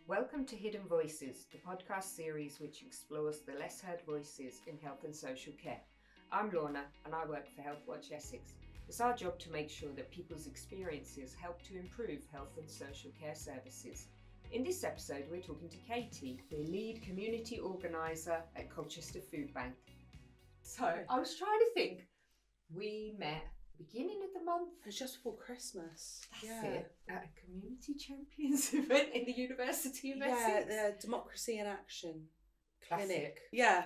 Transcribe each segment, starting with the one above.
Welcome to Hidden Voices, the podcast series which explores the less heard voices in health and social care. I'm Lorna and I work for Healthwatch Essex. It's our job to make sure that people's experiences help to improve health and social care services. In this episode, we're talking to Katie, the lead community organiser at Colchester Foodbank. So I was trying to think, we met beginning of the month. It was just before Christmas. That's it. At a community champions event in the University of Essex. Yeah, the Democracy in Action That's clinic. it. Yeah,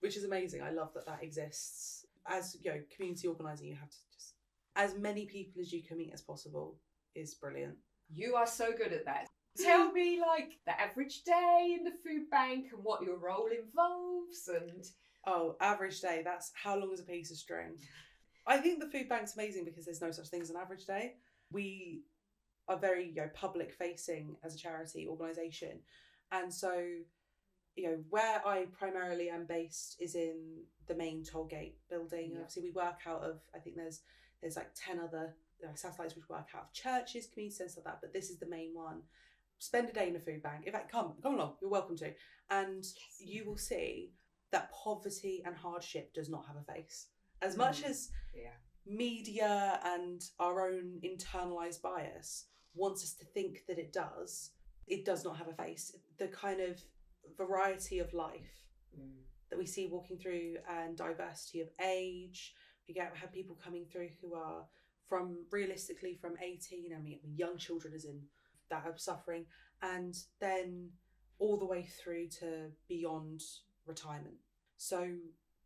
which is amazing. I love that exists. As community organising, you have to just as many people as you can meet as possible is brilliant. You are so good at that. Tell me, the average day in the food bank and what your role involves and... Oh, average day. That's how long is a piece of string. I think the food bank's amazing because there's no such thing as an average day. We are very public facing as a charity organisation, and so where I primarily am based is in the main tollgate building. And obviously we work out of, I think there's 10 other satellites which work out of churches, community centres like that, but this is the main one. Spend a day in a food bank. In fact, come along, you're welcome to. And you will see that poverty and hardship does not have a face. As much as media and our own internalised bias wants us to think that it does not have a face. The kind of variety of life that we see walking through and diversity of age. We have people coming through who are realistically from 18, young children as in that are suffering, and then all the way through to beyond retirement. So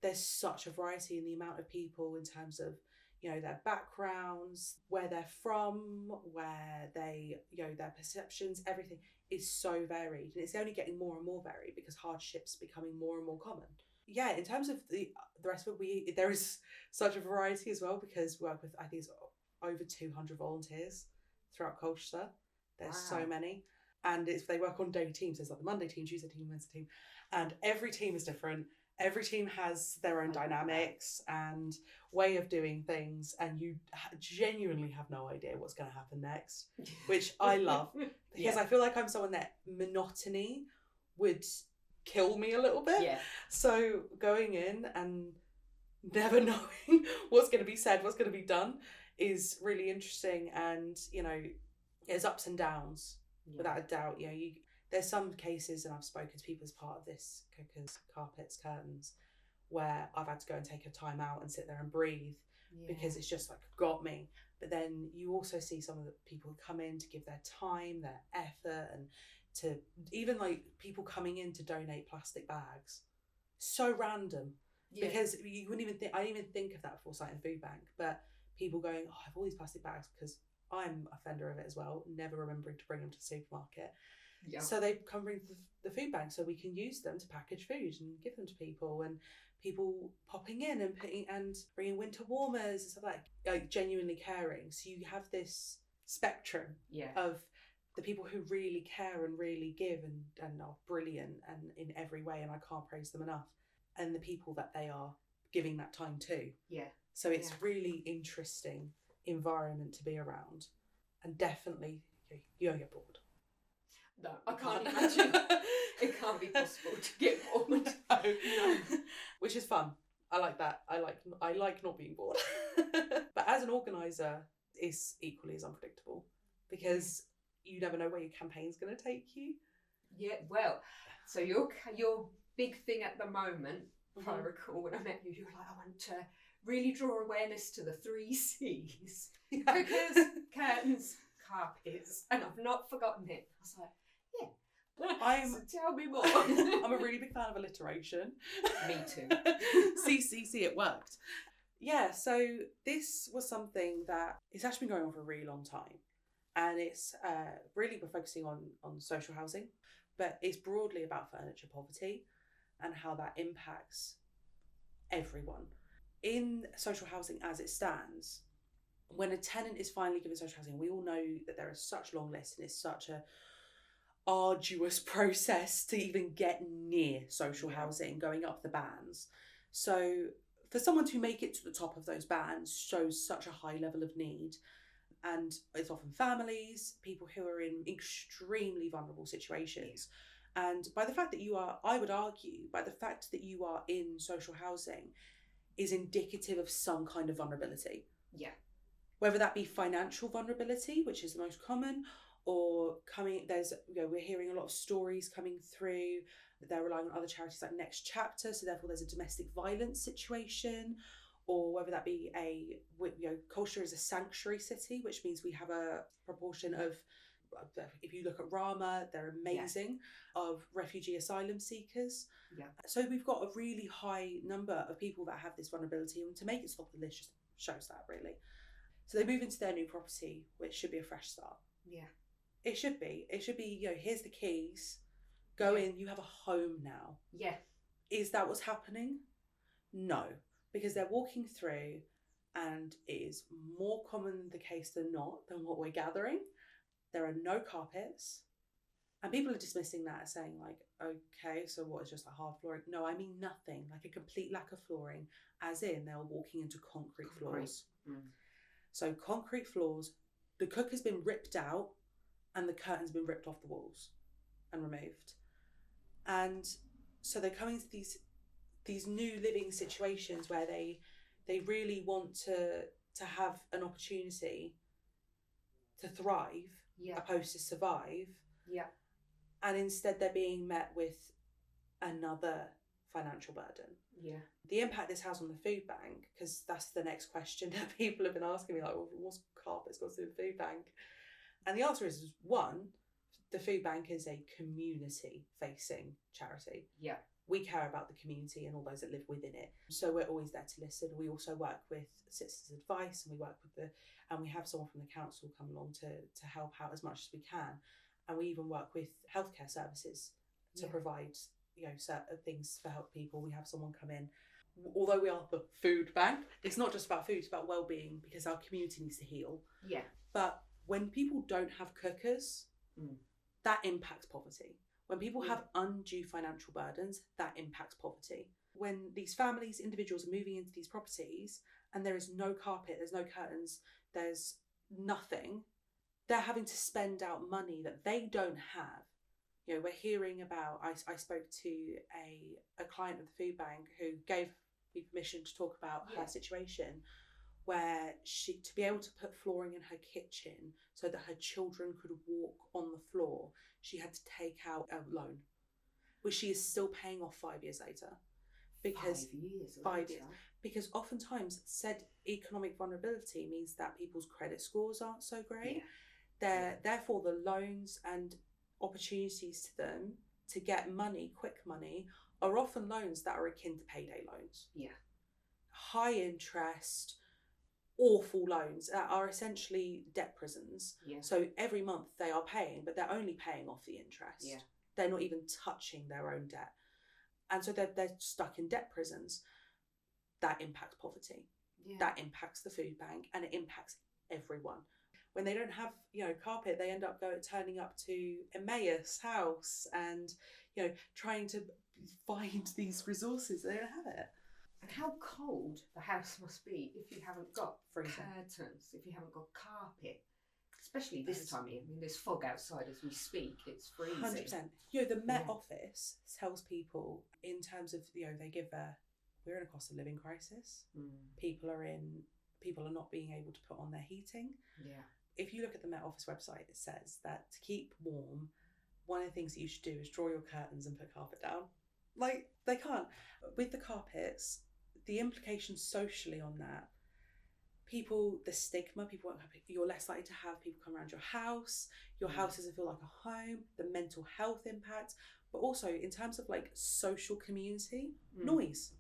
there's such a variety in the amount of people in terms of their backgrounds, where they're from, where they their perceptions. Everything is so varied, and it's only getting more and more varied because hardship's becoming more and more common. In terms of the rest of it, there is such a variety as well because we work with, I think it's over 200 volunteers throughout Colchester. There's so many, and they work on daily teams. There's the Monday team, Tuesday team, Wednesday team, and every team is different. Every team has their own dynamics and way of doing things, and you genuinely have no idea what's going to happen next, which I love because I feel like I'm someone that monotony would kill me a little bit. Yeah. So going in and never knowing what's going to be said, what's going to be done is really interesting, and there's ups and downs without a doubt. There's some cases, and I've spoken to people as part of this, cookers, carpets, curtains, where I've had to go and take a time out and sit there and breathe because it's just got me. But then you also see some of the people who come in to give their time, their effort, and to even people coming in to donate plastic bags. So random because you wouldn't even think, I didn't even think of that before starting a food bank, but people going, I have all these plastic bags because I'm a offender of it as well, never remembering to bring them to the supermarket. Yeah. So they come bring the food bank so we can use them to package food and give them to people, and people popping in and bringing winter warmers and stuff like genuinely caring. So you have this spectrum of the people who really care and really give and are brilliant and in every way, and I can't praise them enough, and the people that they are giving that time to. Yeah. So it's really interesting environment to be around, and definitely you don't get bored. No, I can't imagine. It can't be possible to get bored. No. Which is fun. I like that. I like not being bored. But as an organiser, it's equally as unpredictable because you never know where your campaign's going to take you. Yeah, well, so your big thing at the moment, if I recall when I met you, you were like, I want to really draw awareness to the 3 C's. Cookers, curtains, carpets, and I've not forgotten it. I was like, so tell me more. I'm a really big fan of alliteration. Me too. CCC, it worked. Yeah, so this was something that it's actually been going on for a really long time, and it's really we're focusing on social housing, but it's broadly about furniture poverty and how that impacts everyone. In social housing as it stands, when a tenant is finally given social housing, we all know that there are such long lists and it's such a arduous process to even get near social housing, going up the bands. So for someone to make it to the top of those bands shows such a high level of need. And it's often families, people who are in extremely vulnerable situations. And by the fact that you are, I would argue, by the fact that you are in social housing is indicative of some kind of vulnerability. Yeah. Whether that be financial vulnerability, which is the most common, or we're hearing a lot of stories coming through. They're relying on other charities like Next Chapter, so therefore there's a domestic violence situation, or whether that be Colchester is a sanctuary city, which means we have a proportion of, if you look at Rama, they're amazing, of refugee asylum seekers. Yeah. So we've got a really high number of people that have this vulnerability, and to make it top of the list just shows that, really. So they move into their new property, which should be a fresh start. Yeah. It should be, here's the keys, go in, you have a home now. Yeah. Is that what's happening? No, because they're walking through, and it is more common the case than not than what we're gathering. There are no carpets, and people are dismissing that as saying like, okay, so what, is just a hard flooring? No, I mean nothing, like a complete lack of flooring, as in they're walking into concrete floors. So concrete floors, the cook has been ripped out and the curtain's been ripped off the walls and removed. And so they're coming to these new living situations where they really want to have an opportunity to thrive, opposed to survive. Yeah. And instead they're being met with another financial burden. Yeah. The impact this has on the food bank, because that's the next question that people have been asking me, like, well, what's carpets got to do with the food bank? And the answer is, one, the food bank is a community-facing charity. Yeah. We care about the community and all those that live within it. So we're always there to listen. We also work with Citizens Advice, and we have someone from the council come along to help out as much as we can. And we even work with healthcare services to provide, certain things for help people. We have someone come in. Although we are the food bank, it's not just about food, it's about well-being, because our community needs to heal. Yeah. But when people don't have cookers, that impacts poverty. When people have undue financial burdens, that impacts poverty. When these families, individuals are moving into these properties and there is no carpet, there's no curtains, there's nothing, they're having to spend out money that they don't have. We're hearing about, I spoke to a client of the food bank who gave me permission to talk about her situation, where to be able to put flooring in her kitchen so that her children could walk on the floor, she had to take out a loan, which she is still paying off 5 years later. Because 5 years. Because oftentimes said economic vulnerability means that people's credit scores aren't so great. Therefore the loans and opportunities to them to get money, quick money, are often loans that are akin to payday loans. Yeah. High interest, awful loans that are essentially debt prisons. Yeah. So every month they are paying, but they're only paying off the interest. Yeah. They're not even touching their own debt. And so they're stuck in debt prisons. That impacts poverty. Yeah. That impacts the food bank, and it impacts everyone. When they don't have, carpet, they end up turning up to Emmaus House and, trying to find these resources. They don't have it. And how cold the house must be if you haven't got curtains, if you haven't got carpet. Especially this time of year. I mean, there's fog outside as we speak. It's freezing. 100%. The Met Office tells people in terms of, they give we're in a cost of living crisis. People are not being able to put on their heating. Yeah. If you look at the Met Office website, it says that to keep warm, one of the things that you should do is draw your curtains and put carpet down. Like, they can't. With the carpets, the implications socially on that, the stigma, you're less likely to have people come around your house doesn't feel like a home, the mental health impact, but also in terms of like social community, noise.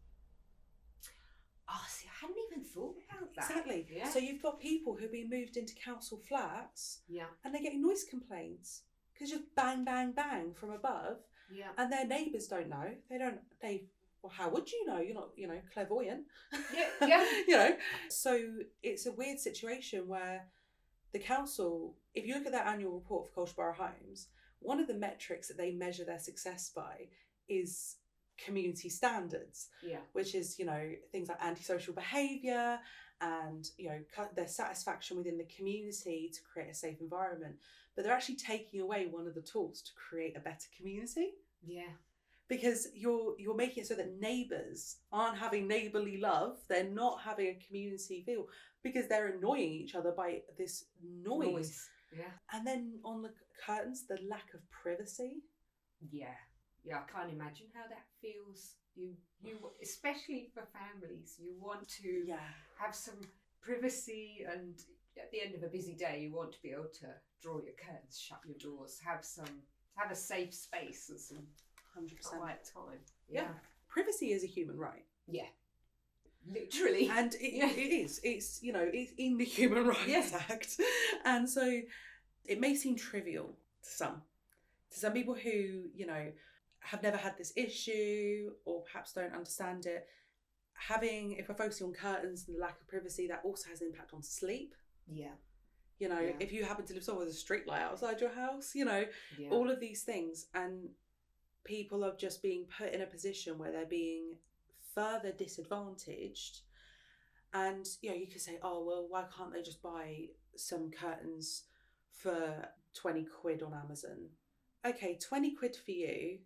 Oh, see, I hadn't even thought about that. Exactly. Yeah. So you've got people who've been moved into council flats, and they're getting noise complaints because just bang, bang, bang from above, and their neighbours don't know. Well, how would you know? You're not, clairvoyant. Yeah. So it's a weird situation where the council, if you look at their annual report for Colchester Borough Homes, one of the metrics that they measure their success by is community standards, which is, things like antisocial behaviour and their satisfaction within the community to create a safe environment, but they're actually taking away one of the tools to create a better community. Yeah. Because you're making it so that neighbours aren't having neighbourly love, they're not having a community feel, because they're annoying each other by this noise. Yeah. And then on the curtains, the lack of privacy. Yeah. Yeah, I can't imagine how that feels. You especially for families, you want to have some privacy, and at the end of a busy day, you want to be able to draw your curtains, shut your doors, have a safe space and some 100% quiet time. Yeah. Privacy is a human right. Yeah. Literally. And it is. It's, it's in the Human Rights Act. And so it may seem trivial to some. To some people who, have never had this issue or perhaps don't understand it, if we're focusing on curtains and the lack of privacy, that also has an impact on sleep. Yeah. If you happen to live somewhere with a street light outside your house, all of these things. And people are just being put in a position where they're being further disadvantaged. And, you could say, oh, well, why can't they just buy some curtains for 20 quid on Amazon? Okay, 20 quid for you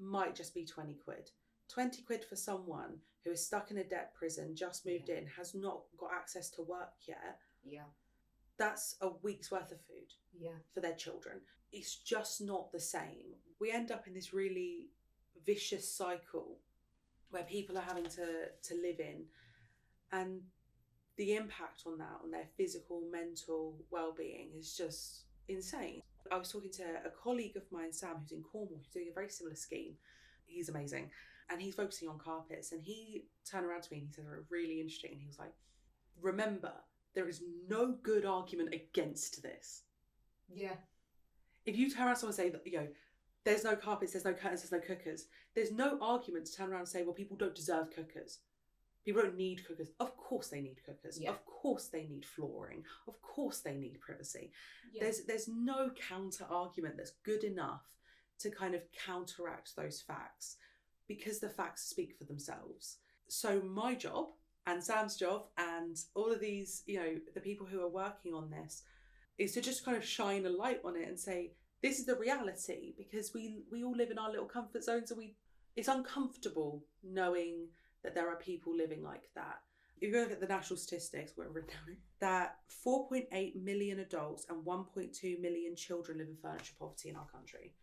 might just be 20 quid. 20 quid for someone who is stuck in a debt prison, just moved in, has not got access to work yet. Yeah. That's a week's worth of food for their children. It's just not the same. We end up in this really vicious cycle where people are having to live in, and the impact on that, on their physical, mental well-being is just insane. I was talking to a colleague of mine, Sam, who's in Cornwall, who's doing a very similar scheme. He's amazing. And he's focusing on carpets. And he turned around to me and he said, really interesting. And he was like, remember, there is no good argument against this. Yeah. If you turn around to someone and say, there's no carpets, there's no curtains, there's no cookers, there's no argument to turn around and say, well, people don't deserve cookers. People don't need cookers. Of course they need cookers. Yeah. Of course they need flooring. Of course they need privacy. Yeah. There's no counter argument that's good enough to kind of counteract those facts, because the facts speak for themselves. So my job and Sam's job and all of these, the people who are working on this, is to just kind of shine a light on it and say, this is the reality, because we all live in our little comfort zones, and it's uncomfortable knowing that there are people living like that. If you look at the national statistics, that 4.8 million adults and 1.2 million children live in furniture poverty in our country.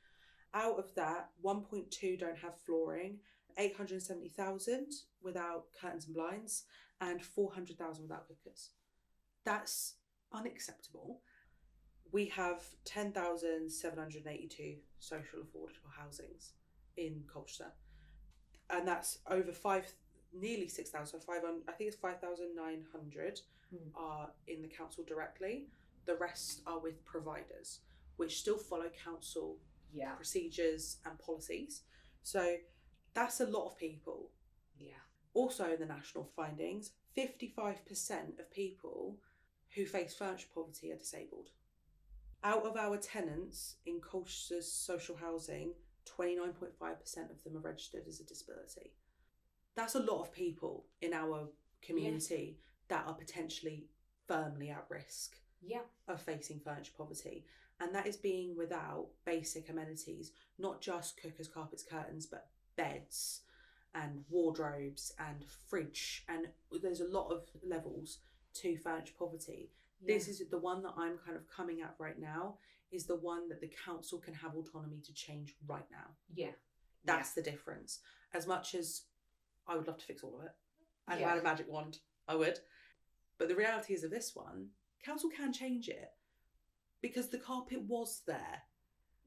Out of that, 1.2 don't have flooring, 870,000 without curtains and blinds, and 400,000 without cookers. That's unacceptable. We have 10,782 social affordable housings in Colchester. And that's over nearly 6,000, so 500, I think it's 5,900 are in the council directly. The rest are with providers, which still follow council procedures and policies. So that's a lot of people. Yeah. Also in the national findings, 55% of people who face furniture poverty are disabled. Out of our tenants in Colchester's social housing, 29.5% of them are registered as a disability. That's a lot of people in our community that are potentially firmly at risk of facing furniture poverty. And that is being without basic amenities, not just cookers, carpets, curtains, but beds and wardrobes and fridge. And there's a lot of levels to furniture poverty. Yeah. This is the one that I'm kind of coming at right now, is the one that the council can have autonomy to change right now. Yeah. That's the difference. As much as I would love to fix all of it, and if I had a magic wand, I would. But the reality is of this one, council can change it, because the carpet was there.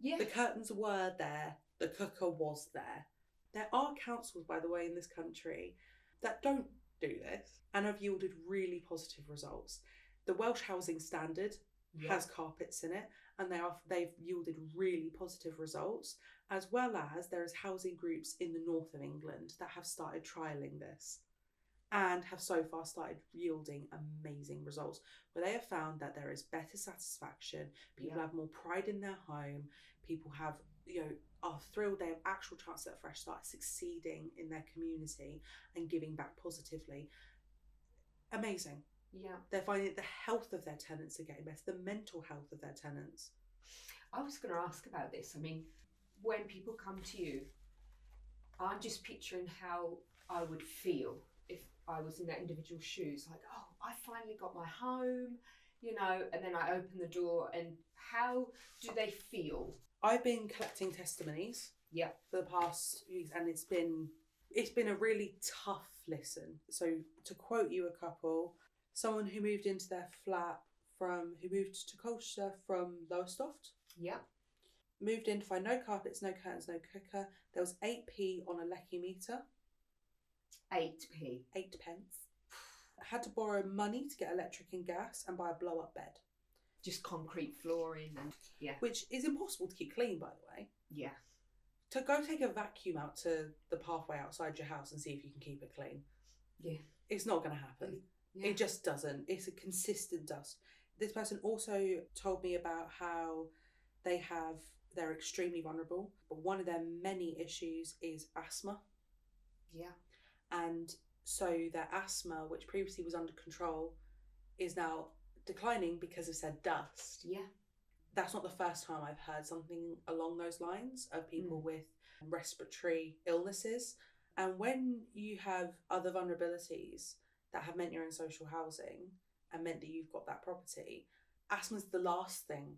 Yeah. The curtains were there. The cooker was there. There are councils, by the way, in this country that don't do this and have yielded really positive results. The Welsh Housing Standard has carpets in it, and they've yielded really positive results, as well as there is housing groups in the north of England that have started trialling this and have so far started yielding amazing results, where they have found that there is better satisfaction, people have more pride in their home, people have, are thrilled they have actual chance at a fresh start, succeeding in their community and giving back positively. Amazing. Yeah. They're finding that the health of their tenants are getting better, the mental health of their tenants. I was going to ask about this. I mean, when people come to you, I'm just picturing how I would feel if I was in that individual's shoes. Like, oh, I finally got my home, and then I open the door, and how do they feel? I've been collecting testimonies for the past weeks, and it's been a really tough listen. So to quote you a couple, someone who moved into their flat who moved to Colchester from Lowestoft. Yeah. Moved in to find no carpets, no curtains, no cooker. There was 8p on a lecky meter. 8p. 8 pence. Had to borrow money to get electric and gas and buy a blow-up bed. Just concrete flooring and which is impossible to keep clean, by the way. Yeah. To go take a vacuum out to the pathway outside your house and see if you can keep it clean. Yeah. It's not going to happen. Yeah. It just doesn't. It's a consistent dust. This person also told me about how they're extremely vulnerable, but one of their many issues is asthma. Yeah. And so their asthma, which previously was under control, is now declining because of said dust. Yeah. That's not the first time I've heard something along those lines of people with respiratory illnesses. And when you have other vulnerabilities that have meant you're in social housing and meant that you've got that property, asthma's the last thing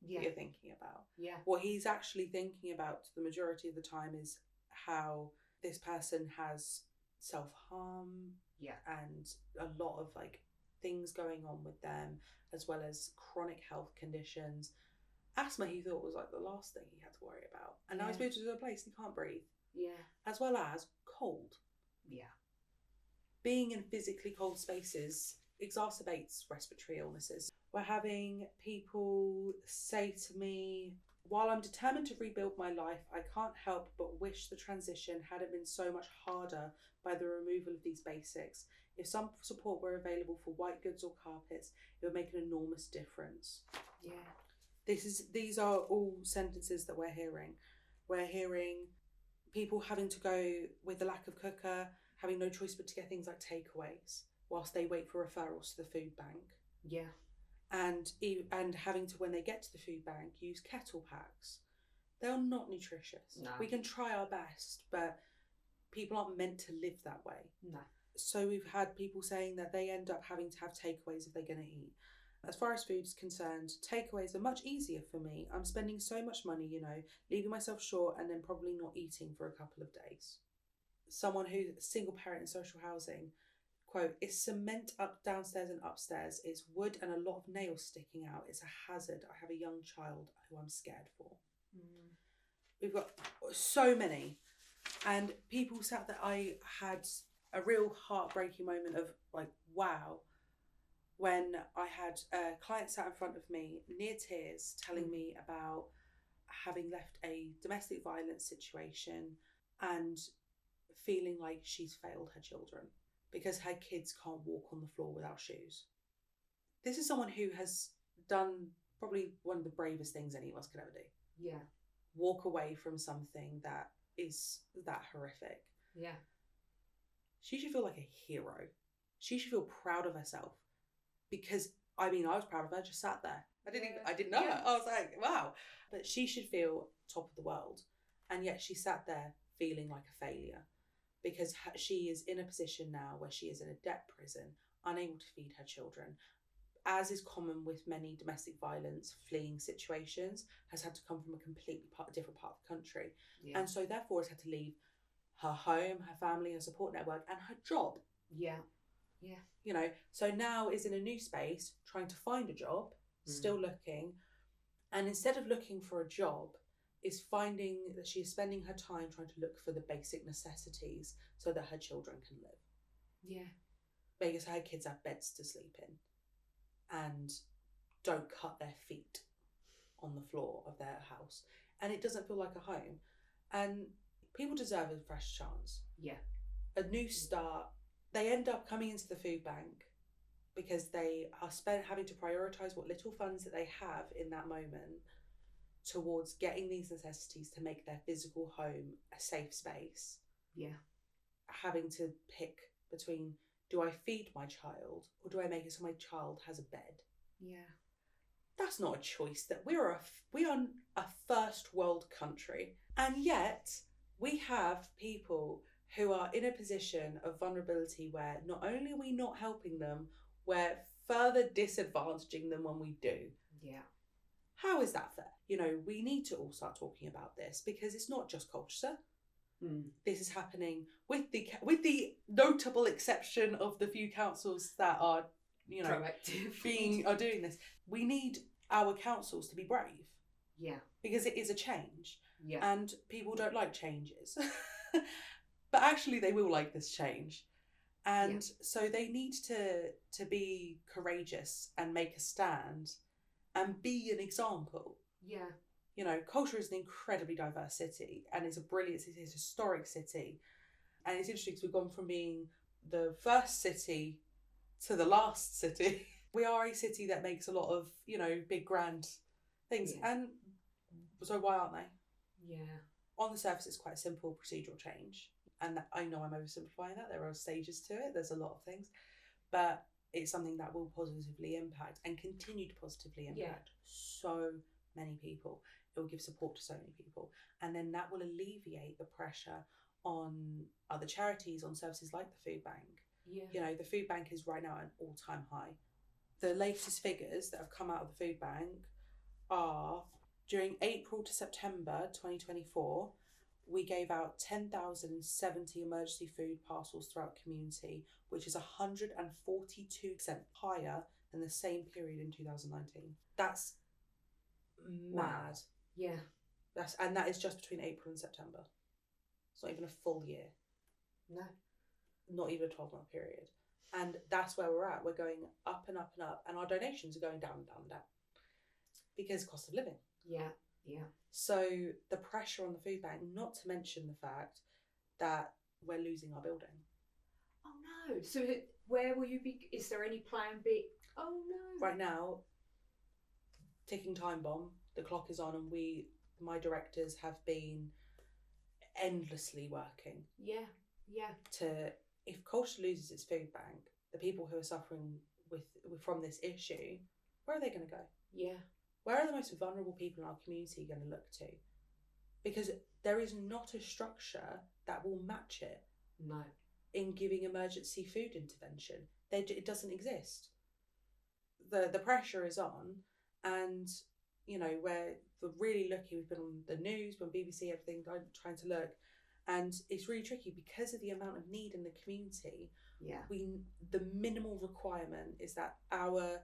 that you're thinking about. Yeah. What he's actually thinking about the majority of the time is how this person has self-harm and a lot of things going on with them, as well as chronic health conditions. Asthma he thought was the last thing he had to worry about. And now he's moved to a place he can't breathe. Yeah. As well as cold. Yeah. Being in physically cold spaces exacerbates respiratory illnesses. We're having people say to me, while I'm determined to rebuild my life, I can't help but wish the transition hadn't been so much harder by the removal of these basics. If some support were available for white goods or carpets, it would make an enormous difference. Yeah. These are all sentences that we're hearing. We're hearing people having to go with the lack of cooker, having no choice but to get things like takeaways whilst they wait for referrals to the food bank. Yeah. And having to, when they get to the food bank, use kettle packs. They're not nutritious. No. We can try our best, but people aren't meant to live that way. No. So we've had people saying that they end up having to have takeaways if they're going to eat. As far as food is concerned, takeaways are much easier for me. I'm spending so much money, leaving myself short and then probably not eating for a couple of days. Someone who's a single parent in social housing, quote, it's cement up downstairs and upstairs, it's wood and a lot of nails sticking out. It's a hazard. I have a young child who I'm scared for. We've got so many. And people sat there, I had a real heartbreaking moment of wow, when I had a client sat in front of me near tears telling me about having left a domestic violence situation and feeling like she's failed her children because her kids can't walk on the floor without shoes. This is someone who has done probably one of the bravest things any of us could ever do. Yeah. Walk away from something that is that horrific. Yeah. She should feel like a hero. She should feel proud of herself because, I was proud of her, just sat there. I didn't know her. I was like, wow. But she should feel top of the world. And yet she sat there feeling like a failure because she is in a position now where she is in a debt prison, unable to feed her children. As is common with many domestic violence fleeing situations, has had to come from a completely different part of the country. Yeah. And so therefore has had to leave her home, her family, her support network, and her job. Yeah. Yeah. So now is in a new space, trying to find a job, still looking. And instead of looking for a job, is finding that she is spending her time trying to look for the basic necessities so that her children can live. Yeah. Because her kids have beds to sleep in and don't cut their feet on the floor of their house. And it doesn't feel like a home. And people deserve a fresh chance. Yeah. A new start. They end up coming into the food bank because they are having to prioritise what little funds that they have in that moment towards getting these necessities to make their physical home a safe space. Yeah. Having to pick between Do I feed my child, or do I make it so my child has a bed? Yeah. That's not a choice. That we are a first world country, and yet we have people who are in a position of vulnerability where not only are we not helping them, we're further disadvantaging them when we do. Yeah. How is that fair? You know, we need to all start talking about this, because it's not just Colchester. This is happening with the notable exception of the few councils that are, you know, proactive, are doing this. We need our councils to be brave. Yeah. Because it is a change. Yeah. And people don't like changes. But actually they will like this change. And so they need to be courageous and make a stand and be an example. Yeah. You know, Colchester is an incredibly diverse city, and it's a brilliant city, it's a historic city. And it's interesting because we've gone from being the first city to the last city. We are a city that makes a lot of, you know, big grand things. Yeah. And so why aren't they? Yeah. On the surface, it's quite a simple procedural change. And I know I'm oversimplifying that. There are stages to it. There's a lot of things. But it's something that will positively impact and continue to positively impact so many people. It will give support to so many people. And then that will alleviate the pressure on other charities, on services like the food bank. Yeah. You know, the food bank is right now at an all-time high. The latest figures that have come out of the food bank are, during April to September 2024, we gave out 10,070 emergency food parcels throughout the community, which is 142% higher than the same period in 2019. That's mad. Wow. Yeah. And that is just between April and September. It's not even a full year. No. Not even a 12-month period. And that's where we're at. We're going up and up and up, and our donations are going down and down and down. Because cost of living. Yeah. Yeah. So the pressure on the food bank, not to mention the fact that we're losing our building. Oh no. So where will you be? Is there any plan B? Oh no. Right now, ticking time bomb, the clock is on, and my directors have been endlessly working. Yeah. Yeah. If Colchester loses its food bank, the people who are suffering from this issue, where are they going to go? Yeah. Where are the most vulnerable people in our community going to look to? Because there is not a structure that will match it. No. In giving emergency food intervention. It doesn't exist. The pressure is on, and, you know, we're really lucky. We've been on the news, been on BBC, everything, trying to look. And it's really tricky because of the amount of need in the community. Yeah. The minimal requirement is that our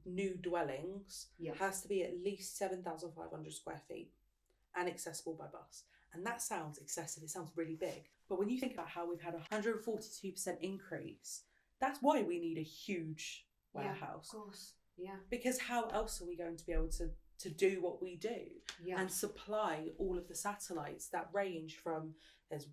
new dwellings has to be at least 7,500 square feet and accessible by bus. And that sounds excessive, it sounds really big. But when you think about how we've had a 142% increase, that's why we need a huge warehouse. Of course. Yeah. Because how else are we going to be able to do what we do and supply all of the satellites that range from, there's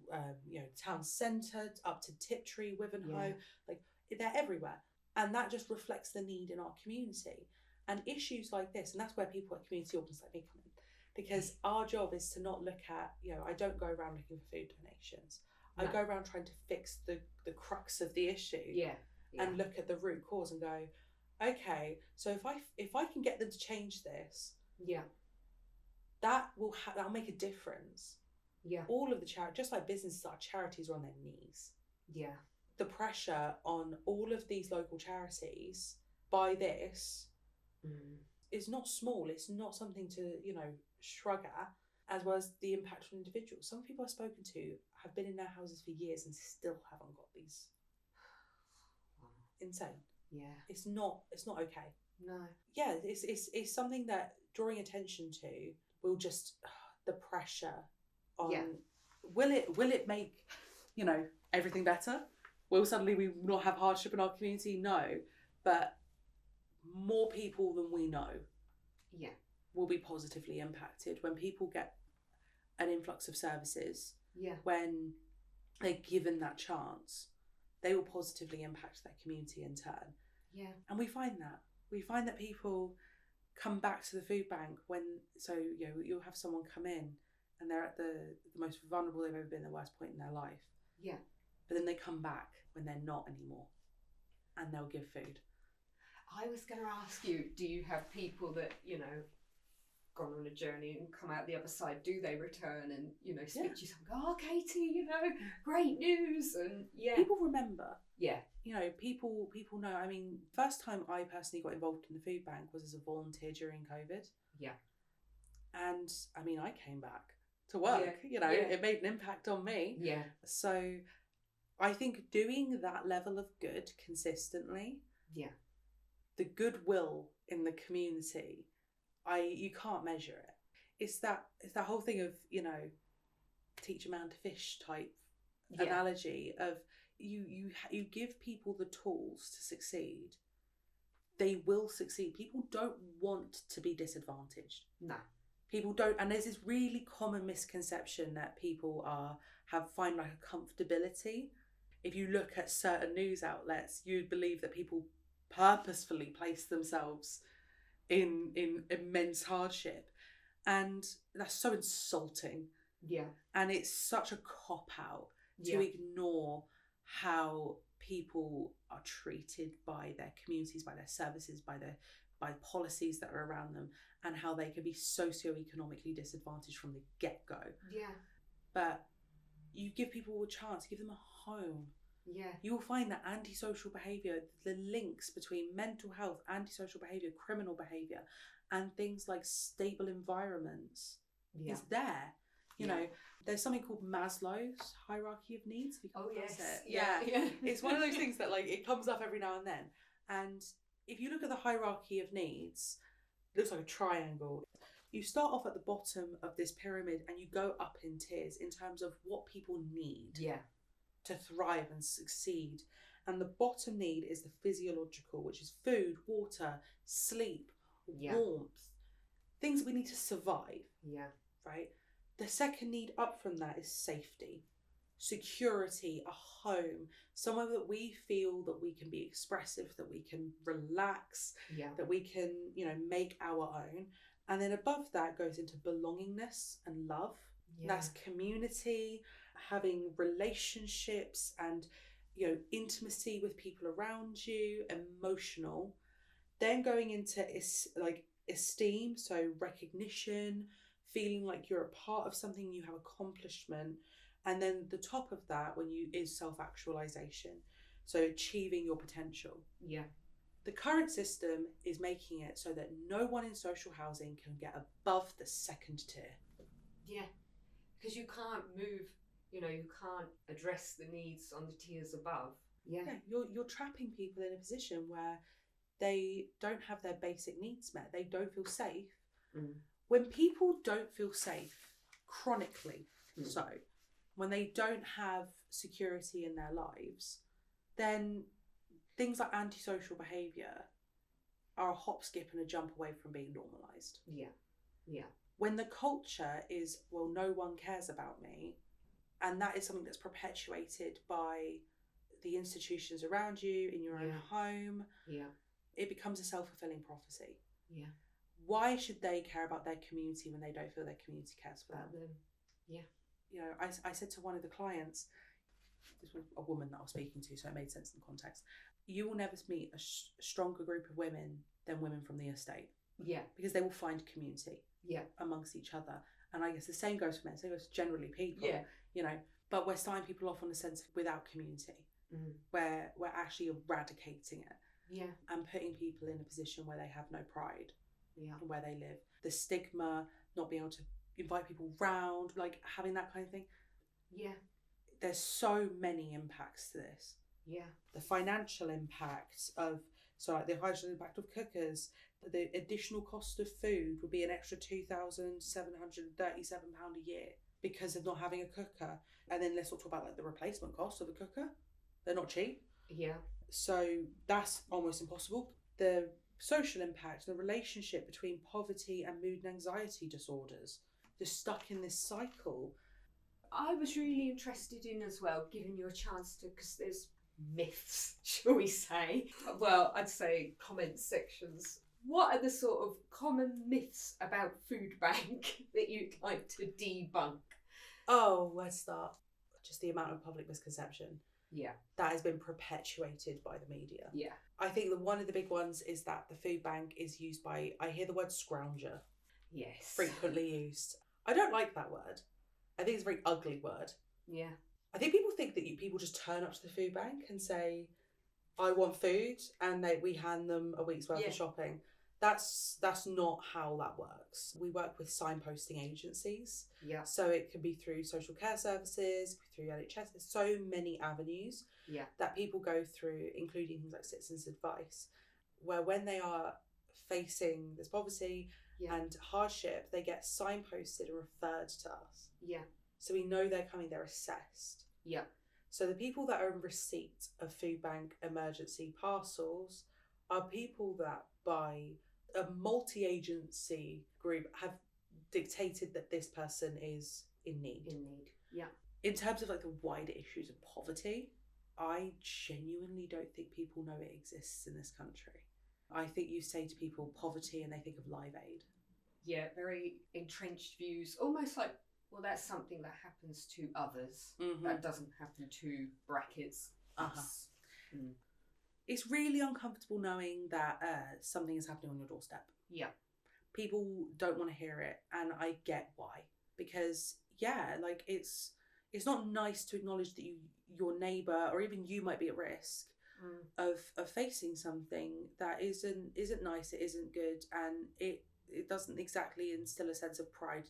town centre up to Tiptree, Wivenhoe, like they're everywhere. And that just reflects the need in our community. And issues like this, and that's where people at community organisers like me come in. Because our job is to not look at, I don't go around looking for food donations. No. I go around trying to fix the crux of the issue. Yeah. And look at the root cause and go, okay, so if I can get them to change this, that'll make a difference. Yeah. All of the just like businesses, our charities are on their knees. Yeah. The pressure on all of these local charities by this is not small. It's not something to, shrug at, as well as the impact on individuals. Some people I've spoken to have been in their houses for years and still haven't got these. Insane. Yeah. It's not okay. No. Yeah, it's something that drawing attention to will just the pressure on will it make, everything better? Will suddenly we not have hardship in our community? No. But more people than we know will be positively impacted when people get an influx of services. Yeah. When they're given that chance, they will positively impact their community in turn. Yeah. And we find that people come back to the food bank you'll have someone come in and they're at the most vulnerable they've ever been, the worst point in their life. Yeah. But then they come back when they're not anymore. and they'll give food. I was going to ask you, do you have people that, you know, gone on a journey and come out the other side? Do they return and, you know, speak to you and go, oh, Katie, you know, great news? And people remember. Yeah. You know, people know. I mean, first time I personally got involved in the food bank was as a volunteer during COVID. Yeah. And I mean, I came back to work, you know, it made an impact on me. Yeah. So I think doing that level of good consistently, the goodwill in the community, you can't measure it. It's that whole thing of, you know, teach a man to fish type analogy of you give people the tools to succeed, they will succeed. People don't want to be disadvantaged. No. People don't, and there's this really common misconception that people find like a comfortability. If you look at certain news outlets, you'd believe that people purposefully place themselves in immense hardship, and that's so insulting. Yeah. And it's such a cop-out to ignore how people are treated by their communities, by their services, by policies that are around them, and how they can be socioeconomically disadvantaged from the get-go. Yeah. But you give people a chance, give them a home. Yeah. You will find that antisocial behaviour, the links between mental health, antisocial behaviour, criminal behaviour, and things like stable environments is there. You know, there's something called Maslow's hierarchy of needs. Oh, yes. Yeah. It's one of those things that, like, it comes up every now and then. And if you look at the hierarchy of needs, it looks like a triangle. You start off at the bottom of this pyramid and you go up in tiers in terms of what people need to thrive and succeed. And the bottom need is the physiological, which is food, water, sleep, warmth, things we need to survive. Yeah. Right? The second need up from that is safety, security, a home, somewhere that we feel that we can be expressive, that we can relax, that we can, you know, make our own. And then above that goes into belongingness and love. That's community, having relationships and, you know, intimacy with people around you, emotional. Then going into esteem, so recognition, feeling like you're a part of something, you have accomplishment. And then the top of that is self-actualization, so achieving your potential. Yeah. The current system is making it so that no one in social housing can get above the second tier. Yeah, because you can't move, you know, you can't address the needs on the tiers above. Yeah, you're trapping people in a position where they don't have their basic needs met. They don't feel safe. When people don't feel safe chronically, so when they don't have security in their lives, then things like antisocial behaviour are a hop, skip and a jump away from being normalised. Yeah. When the culture is, well, no one cares about me, and that is something that's perpetuated by the institutions around you, in your own home, it becomes a self-fulfilling prophecy. Yeah. Why should they care about their community when they don't feel their community cares for them? Yeah. You know, I said to one of the clients, this was a woman that I was speaking to, so it made sense in the context. You will never meet a stronger group of women than women from the estate. Yeah. Because they will find community amongst each other. And I guess the same goes for men, same goes for generally people. Yeah. You know, but we're starting people off on a sense of without community, where we're actually eradicating it. Yeah. And putting people in a position where they have no pride. Yeah. In where they live. The stigma, not being able to invite people round, like having that kind of thing. Yeah. There's so many impacts to this. Yeah. The financial impacts of, so like the financial impact of cookers, the additional cost of food would be an extra £2,737 a year because of not having a cooker. And then let's not talk about like the replacement cost of a cooker. They're not cheap. Yeah. So that's almost impossible. The social impact, the relationship between poverty and mood and anxiety disorders, just stuck in this cycle. I was really interested in as well, giving you a chance to, because there's myths, shall we say? Well, I'd say comment sections. What are the sort of common myths about Foodbank that you'd like to debunk? Oh, let's start. Just the amount of public misconception. Yeah. that has been perpetuated by the media. Yeah. I think that one of the big ones is that the food bank is used by, I hear the word scrounger Yes. frequently used. I don't like that word. I think it's a very ugly word. Yeah. I think people think that people just turn up to the food bank and say, I want food, and we hand them a week's worth of shopping. That's not how that works. We work with signposting agencies. Yeah. So it can be through social care services, through NHS. There's so many avenues that people go through, including things like citizens' advice, where when they are facing this poverty and hardship, they get signposted and referred to us. Yeah. So we know they're coming, they're assessed. Yeah. So the people that are in receipt of food bank emergency parcels are people that by a multi-agency group have dictated that this person is in need. In need, yeah. In terms of like the wider issues of poverty, I genuinely don't think people know it exists in this country. I think you say to people poverty and they think of Live Aid. Yeah, very entrenched views, almost like, well, that's something that happens to others. Mm-hmm. That doesn't happen to brackets us. Mm. It's really uncomfortable knowing that something is happening on your doorstep. Yeah. People don't want to hear it, and I get why. Because, like it's not nice to acknowledge that your neighbour or even you might be at risk of facing something that isn't nice, it isn't good, and it doesn't exactly instill a sense of pride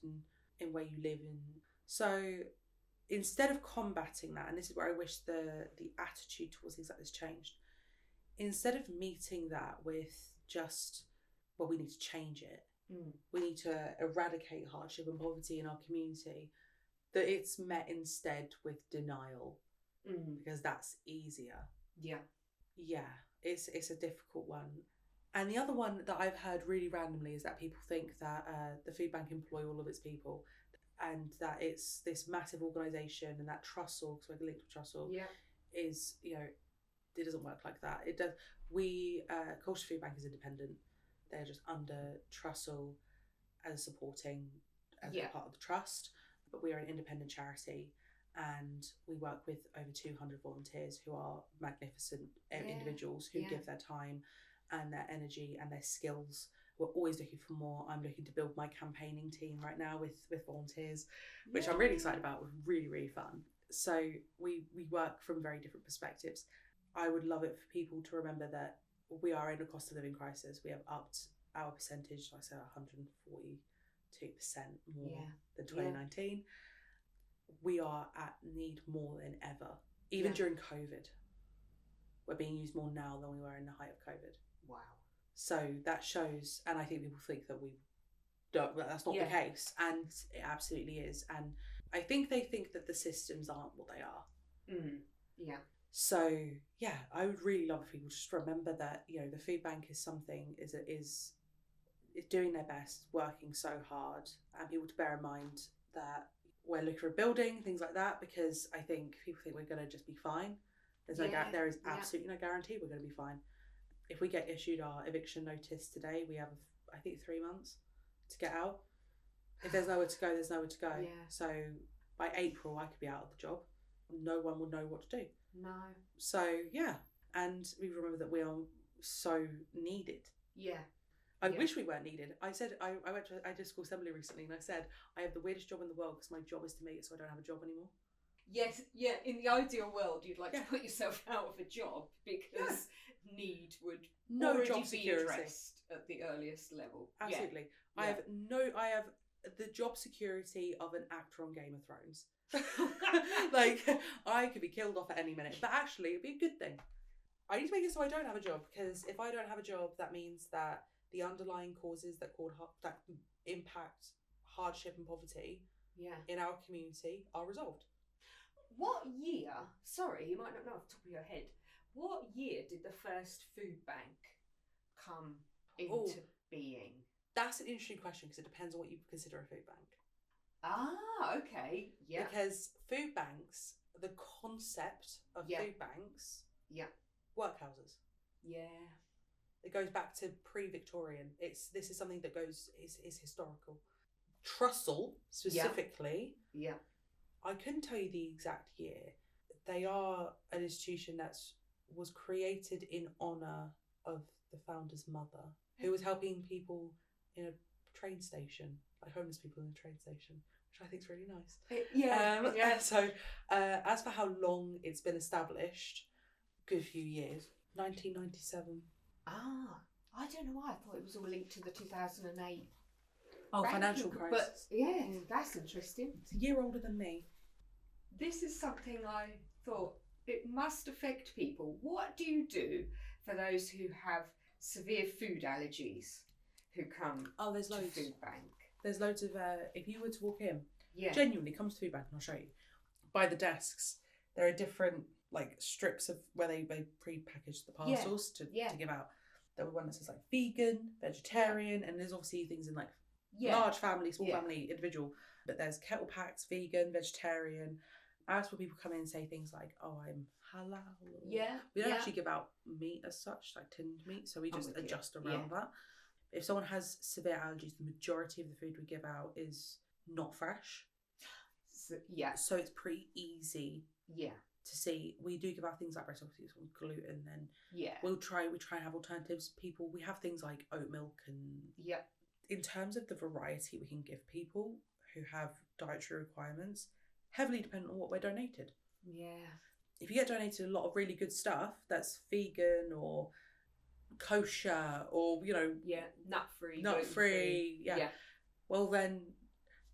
in where you live in. So instead of combating that, and this is where I wish the attitude towards things like this changed, instead of meeting that with just, well, we need to change it, we need to eradicate hardship and poverty in our community, that it's met instead with denial, because that's easier. Yeah, it's a difficult one. And the other one that I've heard really randomly is that people think that the food bank employ all of its people, and that it's this massive organisation, and that Trussell, because we're linked to Trussell, is, it doesn't work like that. It does. Colchester Foodbank is independent. They're just under Trussell as supporting as a part of the trust, but we are an independent charity, and we work with over 200 volunteers who are magnificent individuals who give their time and their energy and their skills. We're always looking for more. I'm looking to build my campaigning team right now with volunteers, which I'm really excited about. It's really, really fun. So we work from very different perspectives. I would love it for people to remember that we are in a cost of living crisis. We have upped our percentage, I say 142% more than 2019. We are at need more than ever. Even during COVID, we're being used more now than we were in the height of COVID. Wow. So that shows, and I think people think that we don't, but that's not the case, and it absolutely is. And I think they think that the systems aren't what they are. Yeah. So I would really love for people to just remember that the food bank is something is doing their best, working so hard, and people to bear in mind that we're looking for a building, things like that, because I think people think we're going to just be fine. There is absolutely no guarantee we're going to be fine. If we get issued our eviction notice today, we have, I think, 3 months to get out. If there's nowhere to go, there's nowhere to go. Yeah. So by April, I could be out of the job. No one will know what to do. No. So, and we remember that we are so needed. Yeah. I wish we weren't needed. I said, I did school assembly recently, and I said, I have the weirdest job in the world because my job is to make it so I don't have a job anymore. Yes, in the ideal world, you'd like to put yourself out of a job because need would already job security. Be addressed at the earliest level. Absolutely. Yeah. I have the job security of an actor on Game of Thrones. Like, I could be killed off at any minute, but actually it'd be a good thing. I need to make it so I don't have a job, because if I don't have a job, that means that the underlying causes that impact hardship and poverty in our community are resolved. What year, sorry, you might not know off the top of your head, what year did the first food bank come into being? That's an interesting question, because it depends on what you consider a food bank. Ah, okay. Yeah. Because food banks, the concept of food banks, workhouses. Yeah. It goes back to pre-Victorian. This is something that is historical. Trussell specifically. Yeah. I couldn't tell you the exact year. they are an institution that was created in honour of the founder's mother, who was helping people in a train station, like homeless people in a train station, which I think is really nice. So as for how long it's been established, good few years, 1997. I don't know why I thought it was all linked to the 2008 financial crisis. But yeah, that's interesting. It's a year older than me. This is something I thought it must affect people. What do you do for those who have severe food allergies who come there's to loads. Foodbank? There's loads of, if you were to walk in, Yeah. genuinely come to Foodbank and I'll show you. By the desks, there are different like strips of where they pre-package the parcels to give out. There were one that says like vegan, vegetarian, and there's obviously things in like large family, small family, individual. But there's kettle packs, vegan, vegetarian. As for people come in and say things like, "Oh, I'm halal." We don't actually give out meat as such, like tinned meat, so we just adjust around that. If someone has severe allergies, the majority of the food we give out is not fresh. So it's pretty easy. To see. We do give out things like breast, obviously it's gluten, and we try and have alternatives. We have things like oat milk and in terms of the variety we can give people who have dietary requirements, heavily dependent on what we're donated. If you get donated a lot of really good stuff that's vegan or kosher or nut free, well then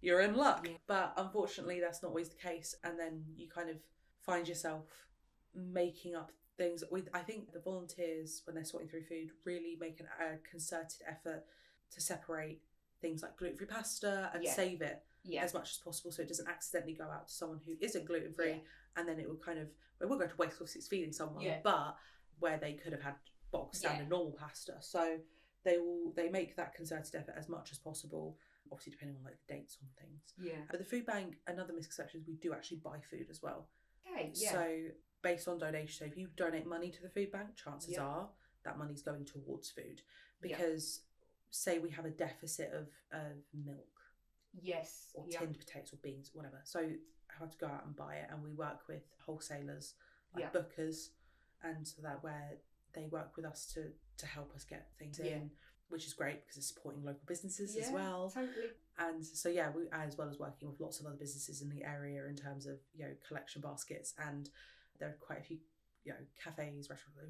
you're in luck. But unfortunately that's not always the case, and then you kind of find yourself making up things. I think the volunteers, when they're sorting through food, really make a concerted effort to separate things like gluten-free pasta and save it as much as possible so it doesn't accidentally go out to someone who isn't gluten-free, and then it will kind of, it will go to waste because it's feeding someone, but where they could have had bog standard normal pasta. So they make that concerted effort as much as possible, obviously depending on like the dates on things. But the food bank, another misconception is we do actually buy food as well. So based on donation, so if you donate money to the food bank, chances are that money's going towards food, because say we have a deficit of milk, or tinned potatoes or beans, whatever, so I have to go out and buy it, and we work with wholesalers like Bookers, and so that where they work with us to help us get things in, which is great because it's supporting local businesses as well. Totally. And so we, as well as working with lots of other businesses in the area in terms of collection baskets, and there are quite a few cafes, restaurants,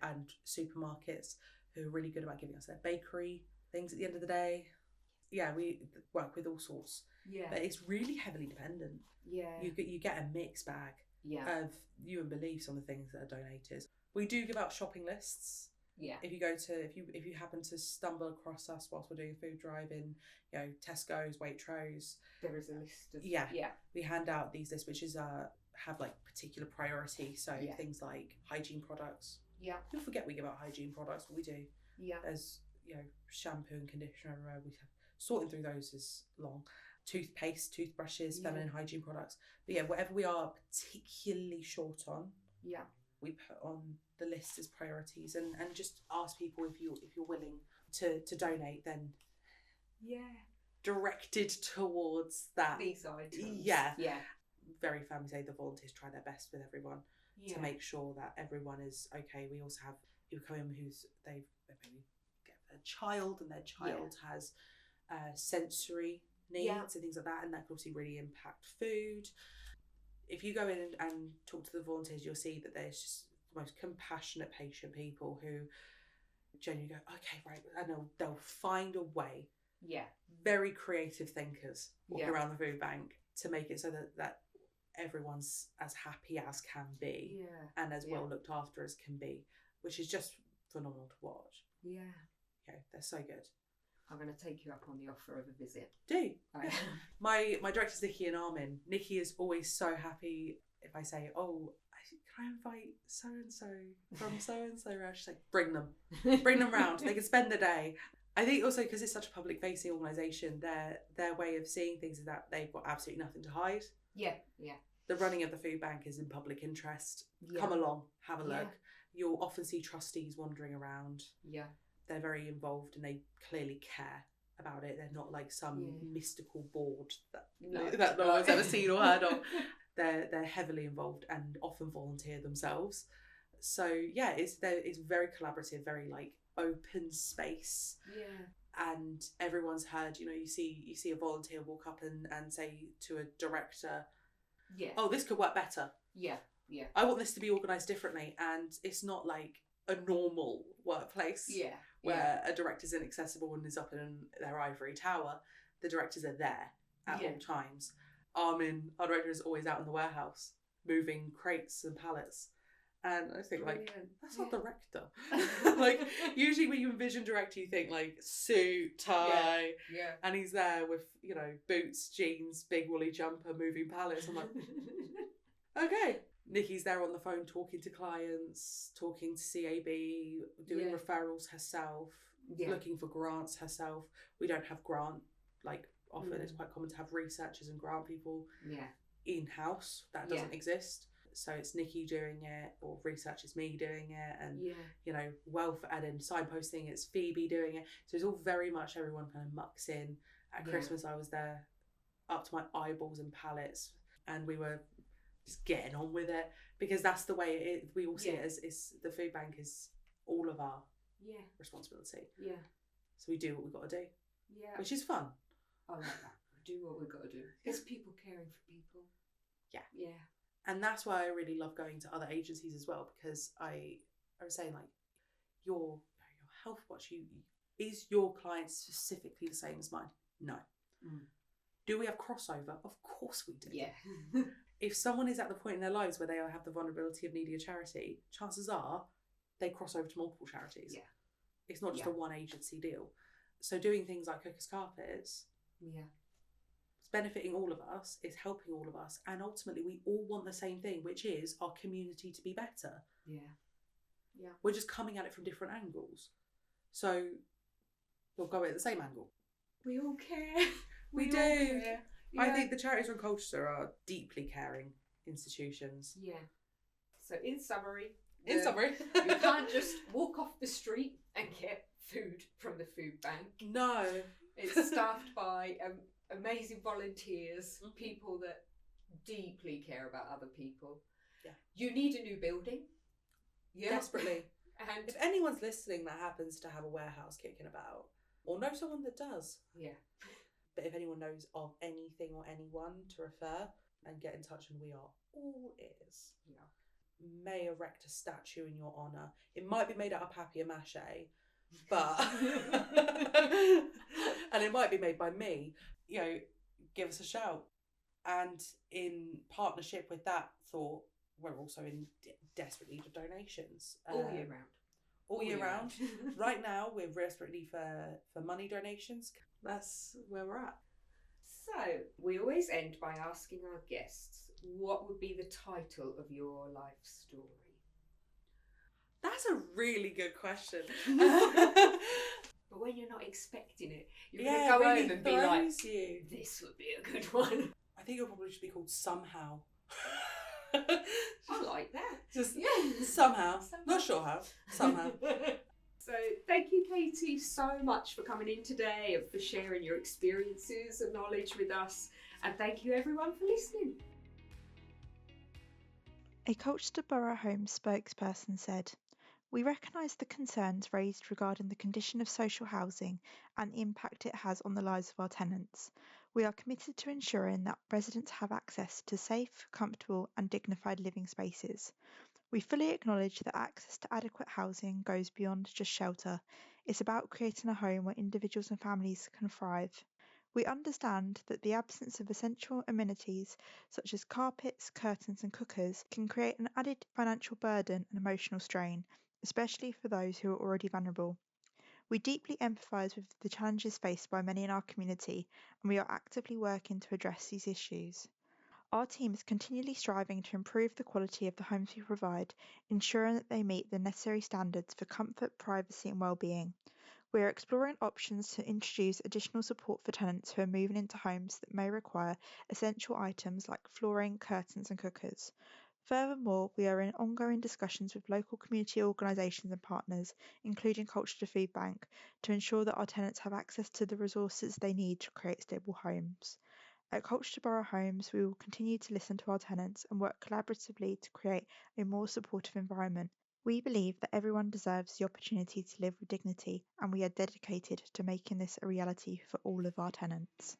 and supermarkets who are really good about giving us their bakery things at the end of the day. We work with all sorts. But it's really heavily dependent. You get a mixed bag of, you wouldn't believe some of the things that are donated. We do give out shopping lists. If you go to, if you happen to stumble across us whilst we're doing a food drive in, Tesco's, Waitrose, there is a list of we hand out these lists which is have like particular priority. So things like hygiene products. You'll forget we give out hygiene products, but we do. There's shampoo and conditioner everywhere. We have sorting through those is long. Toothpaste, toothbrushes, feminine hygiene products. But whatever we are particularly short on, we put on the list as priorities, and just ask people if you're willing to donate, then directed towards that. These items. Very family say the volunteers try their best with everyone to make sure that everyone is okay. We also have people come in who's they maybe get a child, and their child has sensory needs and things like that, and that can obviously really impact food. If you go in and talk to the volunteers, you'll see that there's just the most compassionate, patient people who genuinely go, okay, right, and they'll find a way. Very creative thinkers walking around the food bank to make it so that everyone's as happy as can be, and as well looked after as can be, which is just phenomenal to watch. They're so good. I'm going to take you up on the offer of a visit. Do. My director's Nikki and Armin. Nikki is always so happy if I say, oh, can I invite so-and-so from so-and-so round? She's like, bring them round. They can spend the day. I think also because it's such a public facing organisation, their way of seeing things is that they've got absolutely nothing to hide. The running of the food bank is in public interest. Come along, have a look. You'll often see trustees wandering around. They're very involved and they clearly care about it. They're not like some mystical board that no one's ever seen or heard of. they're heavily involved and often volunteer themselves. So yeah, it's very collaborative, very like open space. Yeah. And everyone's heard, you see a volunteer walk up and say to a director, Yeah. oh, this could work better. Yeah. Yeah. I want this to be organised differently. And it's not like a normal workplace where a director's inaccessible and is up in their ivory tower. The directors are there at all times. Our director is always out in the warehouse moving crates and pallets. And I think, like, that's not director. Like, usually when you envision director, you think, like, suit, tie. Yeah. And he's there with, boots, jeans, big woolly jumper, moving pallets. I'm like, okay. Nikki's there on the phone talking to clients, talking to CAB, doing referrals herself, looking for grants herself. We don't have grant, like, often. It's quite common to have researchers and grant people in-house. That doesn't exist. So it's Nikki doing it, or research is me doing it, and welfare and signposting, it's Phoebe doing it. So it's all very much everyone kind of mucks in. At Christmas I was there up to my eyeballs in pallets, and we were just getting on with it, because that's the way it is. We all see it as the food bank is all of our responsibility. Yeah. So we do what we've got to do. Yeah. Which is fun. I like that. Do what we've got to do. It's people caring for people. Yeah. Yeah. And that's why I really love going to other agencies as well, because I was saying, like, your health watch, is your client specifically the same as mine? No. Do we have crossover? Of course we do. Yeah. If someone is at the point in their lives where they have the vulnerability of needing a charity, chances are they cross over to multiple charities. Yeah. It's not just a one agency deal. So doing things like Cookers Carpets, it's benefiting all of us, it's helping all of us, and ultimately we all want the same thing, which is our community to be better. Yeah. Yeah. We're just coming at it from different angles. So we'll go at the same angle. We all care. We do. Care. Yeah. I think the charities from Colchester are deeply caring institutions. Yeah. So in summary, you can't just walk off the street and get food from the food bank. No. It's staffed by amazing volunteers, people that deeply care about other people. Yeah. You need a new building. Yeah. Desperately. And if anyone's listening that happens to have a warehouse kicking about, or know someone that does. Yeah. But if anyone knows of anything or anyone to refer, and get in touch, and we are all ears. Yeah. May erect a statue in your honour. It might be made out of papier-mâché, but and it might be made by me. Give us a shout. And in partnership with that thought, we're also in desperate need of donations. All year round. All year round. Right now, we're desperately for money donations. That's where we're at. So, we always end by asking our guests, what would be the title of your life story? That's a really good question. But when you're not expecting it, you're going to go really home and be like, this would be a good one. I think it'll probably just be called Somehow. I like that. Just somehow. Not sure how. Somehow. So thank you, Katie, so much for coming in today and for sharing your experiences and knowledge with us. And thank you everyone for listening. A Colchester Borough Home spokesperson said, "We recognise the concerns raised regarding the condition of social housing and the impact it has on the lives of our tenants. We are committed to ensuring that residents have access to safe, comfortable and dignified living spaces. We fully acknowledge that access to adequate housing goes beyond just shelter. It's about creating a home where individuals and families can thrive. We understand that the absence of essential amenities such as carpets, curtains and cookers can create an added financial burden and emotional strain, especially for those who are already vulnerable. We deeply empathise with the challenges faced by many in our community, and we are actively working to address these issues. Our team is continually striving to improve the quality of the homes we provide, ensuring that they meet the necessary standards for comfort, privacy and well-being. We are exploring options to introduce additional support for tenants who are moving into homes that may require essential items like flooring, curtains and cookers. Furthermore, we are in ongoing discussions with local community organisations and partners, including Colchester Foodbank, to ensure that our tenants have access to the resources they need to create stable homes. At Colchester Borough Homes, we will continue to listen to our tenants and work collaboratively to create a more supportive environment. We believe that everyone deserves the opportunity to live with dignity, and we are dedicated to making this a reality for all of our tenants.